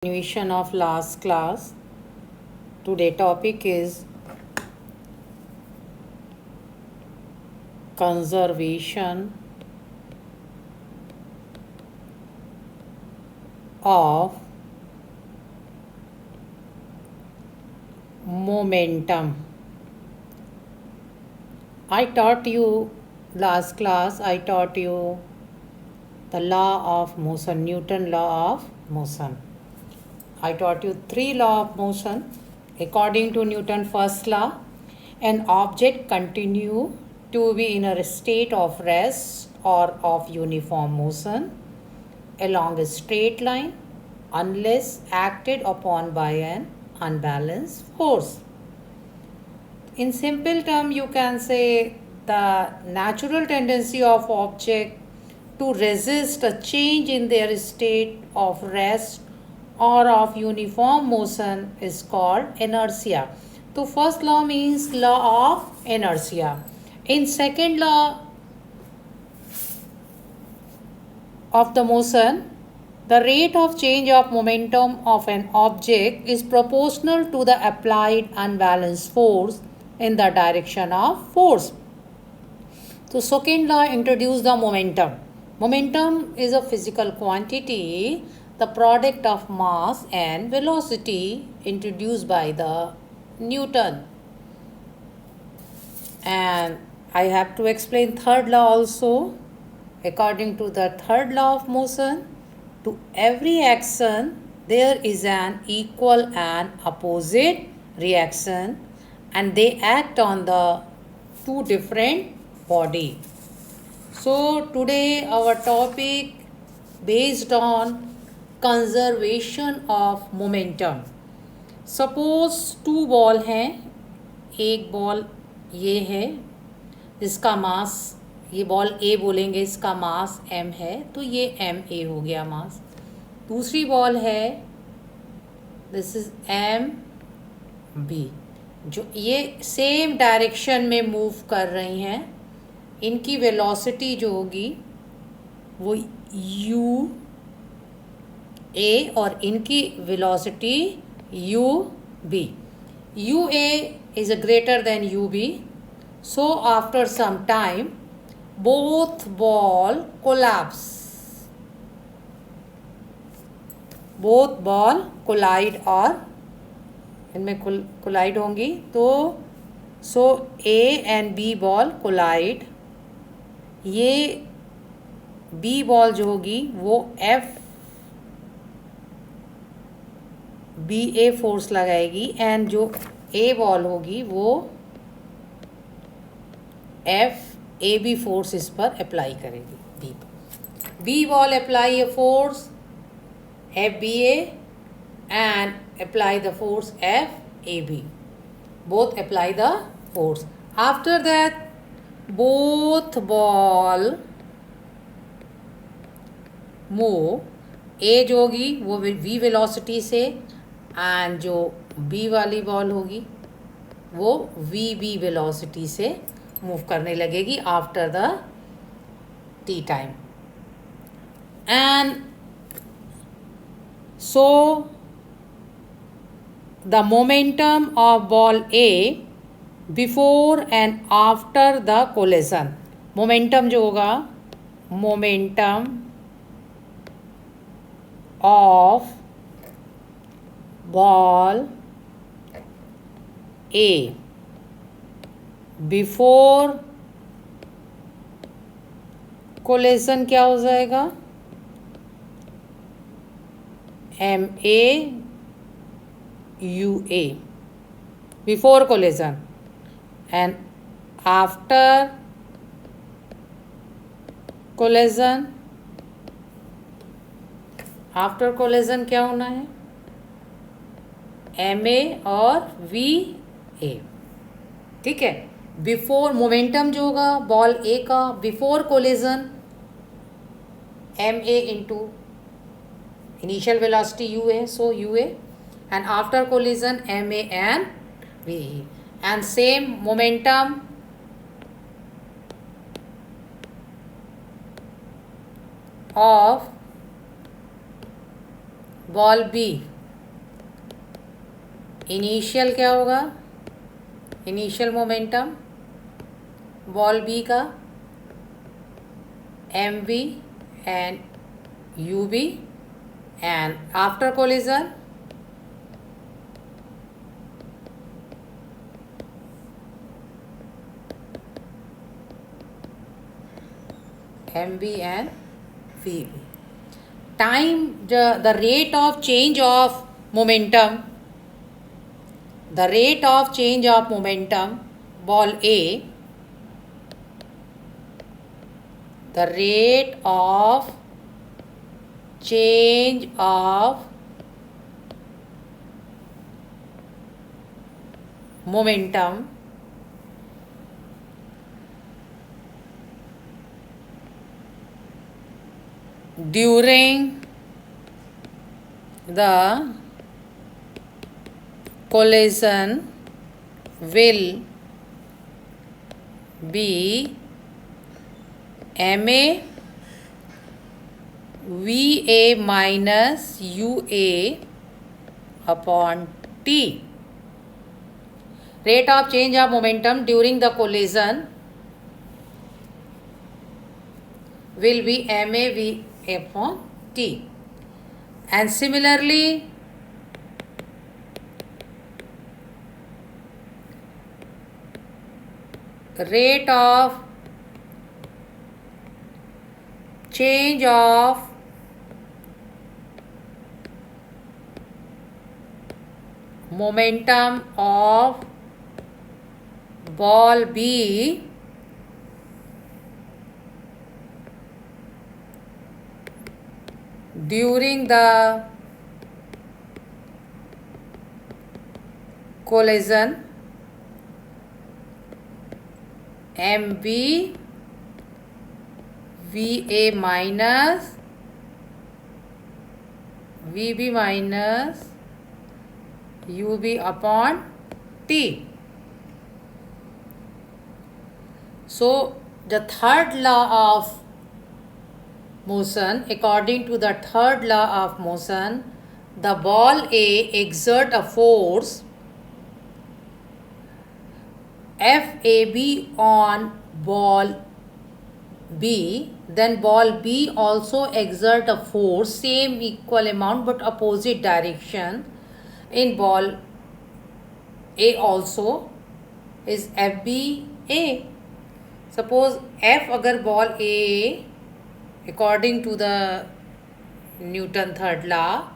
Continuation of last class. Today topic is conservation of momentum. I taught you last class, I taught you the law of motion, Newton law of motion. I taught you three laws of motion. According to Newton's first law, an object continue to be in a state of rest or of uniform motion along a straight line unless acted upon by an unbalanced force. In simple term, you can say the natural tendency of object to resist a change in their state of rest or of uniform motion is called inertia. So first law means law of inertia. In second law of the motion, the rate of change of momentum of an object is proportional to the applied unbalanced force in the direction of force. So second law introduced the momentum. Momentum is a physical quantity, the product of mass and velocity introduced by the Newton. And I have to explain third law also. According to the third law of motion, to every action there is an equal and opposite reaction and they act on the two different body. So today our topic based on conservation of momentum. Suppose two ball हैं, एक ball ये है जिसका मास, ये ball ए बोलेंगे, इसका मास m है तो ये ma हो गया मास. दूसरी बॉल है, दिस इज mb, जो ये सेम डायरेक्शन में मूव कर रही हैं. इनकी वेलोसिटी जो होगी वो u a और इनकी velocity u b. u a is greater than u b. So after some time both ball collapse. Both ball collide और इनमें collide होंगी तो so A and B ball collide. ये B बॉल जो होगी वो FBA फोर्स लगाएगी and जो A बॉल होगी वो FAB फोर्स इस पर अप्लाई करेगी. B ball apply a force FBA and apply the force FAB. Both apply the force. After that both ball move. A जो होगी वो V वेलोसिटी से एंड जो B वाली बॉल होगी वो VB वेलोसिटी से मूव करने लगेगी after the t time. And so the momentum of ball A before and after the collision. Momentum जो होगा, momentum of ball A before collision क्या हो जाएगा, MA UA before collision and after collision क्या होना है, MA और VA. ठीक है. बिफोर मोमेंटम जो होगा बॉल ए का before collision MA into initial velocity U है सो UA and after collision MA and VE and same momentum of ball B initial क्या होगा, इनिशियल मोमेंटम बॉल बी का M V and U B, and after collision M B and V B. Time, the rate of change of momentum, the rate of change of momentum ball A, the rate of change of momentum during the collision will be ma va minus ua upon t. Rate of change of momentum during the collision will be ma v upon t. And similarly, rate of change of momentum of ball B during the collision MB VA minus VB minus UB upon T. So the third law of motion, according to the third law of motion, the ball A exert a force FAB on ball B, then ball B also exert a force, same equal amount but opposite direction in ball A also is FBA. Suppose F agar ball A, according to the Newton third law,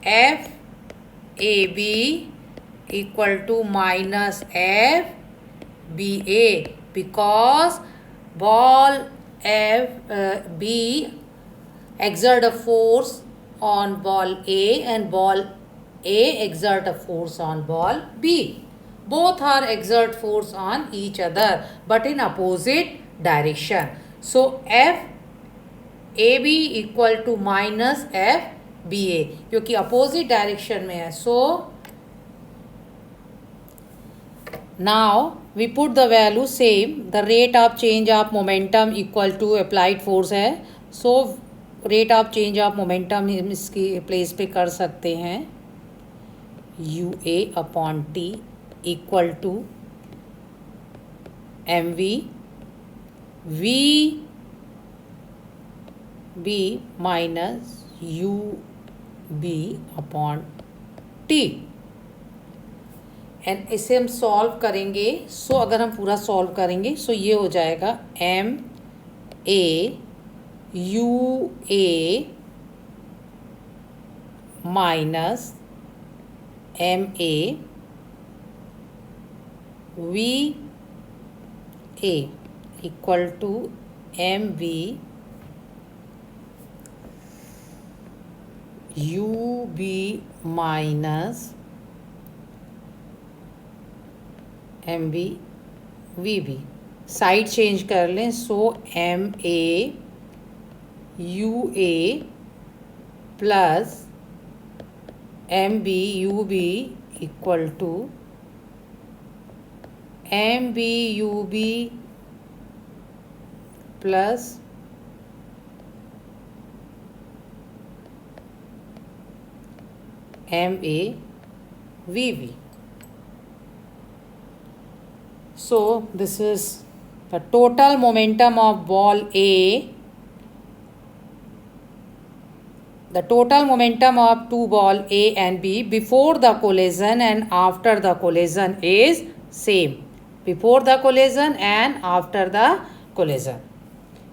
FAB equal to minus FBA, because ball B exert a force on ball A and ball A exert a force on ball B. Both are exert force on each other but in opposite direction. So FAB equal to minus FBA, क्योंकि opposite direction में है. So now we put the value same. The rate of change of momentum equal to applied force है. So rate of change of momentum हम इसकी place पे कर सकते हैं UA upon T equal to MV VB minus UB upon T. And इसे हम solve करेंगे. सो अगर हम पूरा सॉल्व करेंगे सो ये हो जाएगा MA UA minus MA VA equal to MV UB minus MB VB. Side change कर लें. So MA UA plus MB UB equal to MB UB plus MA VV. So this is the total momentum of ball A. The total momentum of two ball A and B before the collision and after the collision is same. Before the collision and after the collision.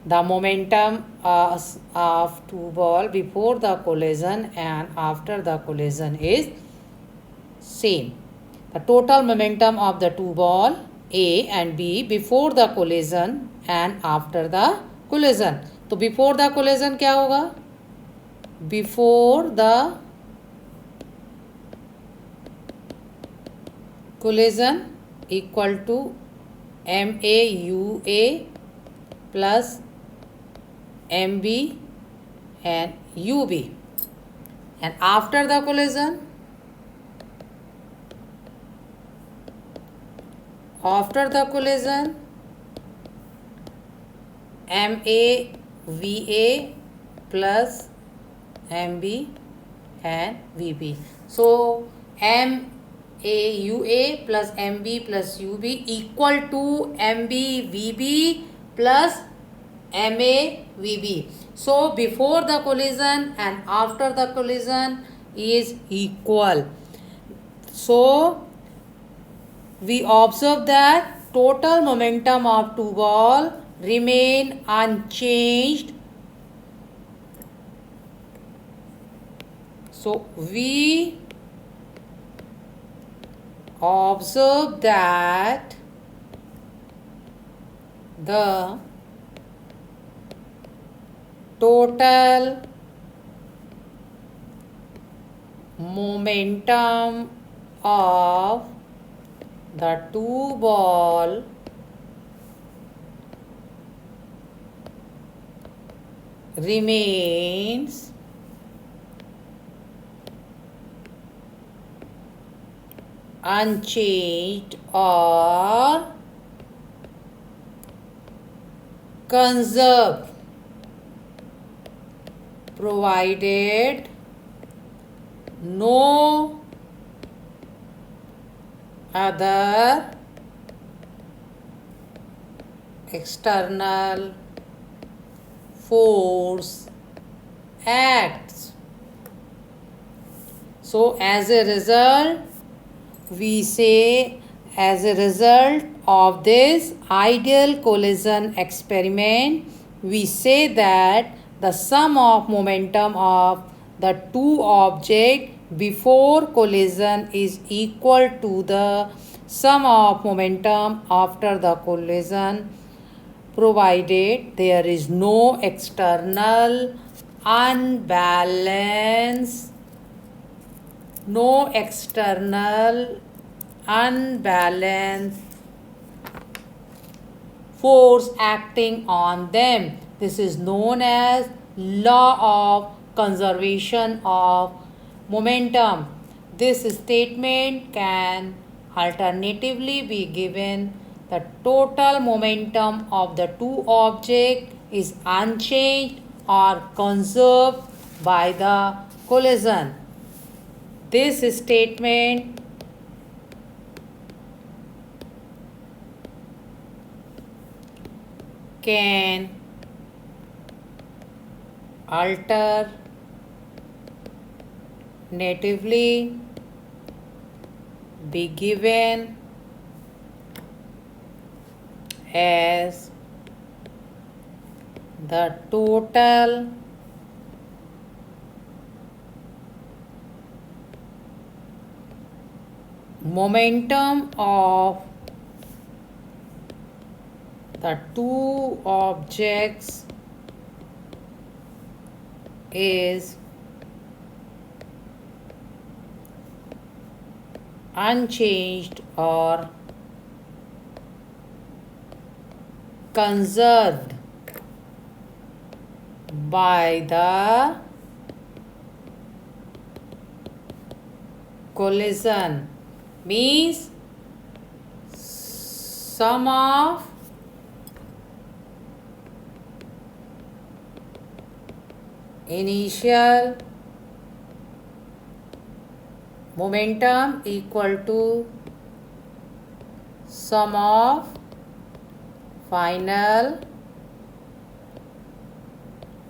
The momentum of two ball before the collision and after the collision is same. The total momentum of the two ball A and B before the collision and after the collision. तो before the collision क्या होगा? Before the collision equal to MAUA plus MB and UB. And after the collision, MAVA plus MB and VB. So MAUA plus MB plus UB equal to MBVB plus MAVB. So before the collision and after the collision is equal. So we observe that total momentum of two ball remain unchanged. So we observe that the total momentum of the two ball remains unchanged or conserved provided no other external force acts. So as a result, we say as a result of this ideal collision experiment, we say that the sum of momentum of the two objects before collision is equal to the sum of momentum after the collision, provided there is no external unbalance, force acting on them. This is known as law of conservation of momentum. This statement can alternatively be given: the total momentum of the two objects is unchanged or conserved by the collision. This statement can alternatively be given as the total momentum of the two objects is unchanged or conserved by the collision. Means sum of initial momentum equal to sum of final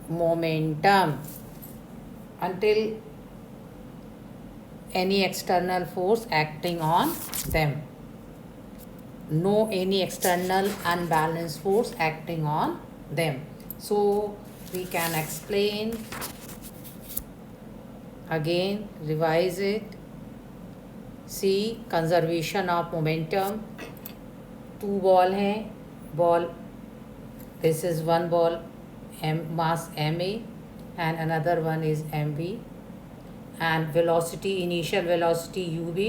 momentum until any external force acting on them. No any external unbalanced force acting on them. So we can explain again, revise it. See, conservation of momentum. Two ball हैं, ball, this is one ball, mass ma, and another one is mv, and velocity, initial velocity ub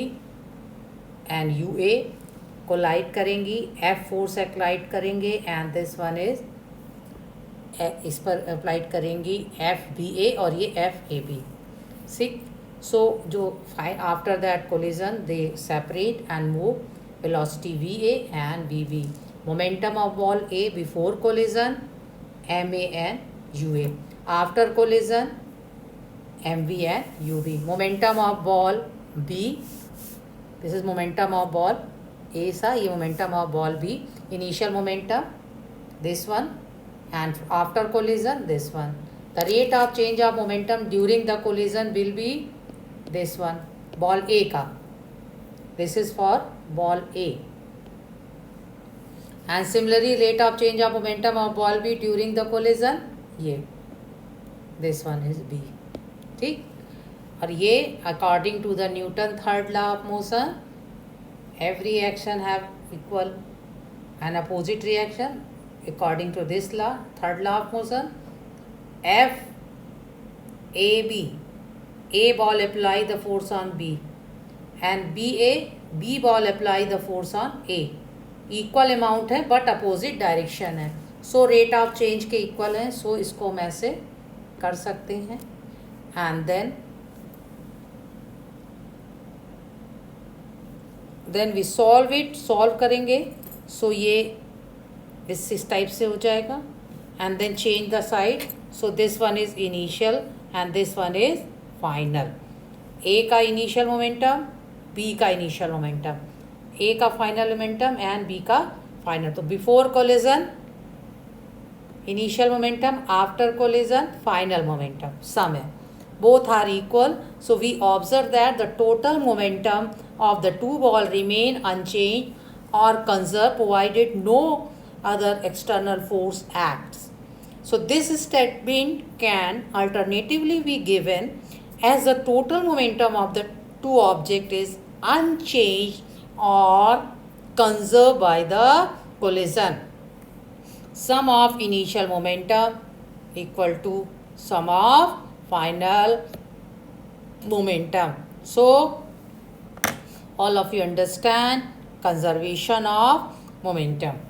and ua collide करेंगी, F force applied करेंगे, and this one is इस पर applied करेंगी F B ए और ये F A B. सिक सो जो after that collision they separate and move, velocity va and vb. Momentum of ball a before collision ma and ua. After collision mv and ub. Momentum of ball b, this is momentum of ball a सा, ये momentum of ball b. Initial momentum this one, and after collision this one. The rate of change of momentum during the collision will be this one, ball a का. This is for ball A. And similarly, rate of change of momentum of ball B during the collision, ये this one is B. ठीक. और ये according to the Newton third law of motion, every action have equal and opposite reaction. According to this law, third law of motion, F A B, A ball apply the force on B, and B ball apply the force on A. Equal amount है but opposite direction है. So rate of change के equal है. So इसको हम ऐसे कर सकते हैं. And then we solve it. Solve करेंगे. सो ये इस टाइप से हो जाएगा. And then change the side. So this one is initial and this one is final. A का इनिशियल मोमेंटम, बी का इनिशियल मोमेंटम, ए का फाइनल मोमेंटम एंड बी का फाइनल. तो before collision initial momentum, after collision final momentum, sum है. Both are equal. So we observe that the total momentum of the two ball remain unchanged और conserved provided no other external force acts. So this statement can alternatively be given as the total momentum of the two objects is unchanged or conserved by the collision. Sum of initial momentum equal to sum of final momentum. So all of you understand conservation of momentum.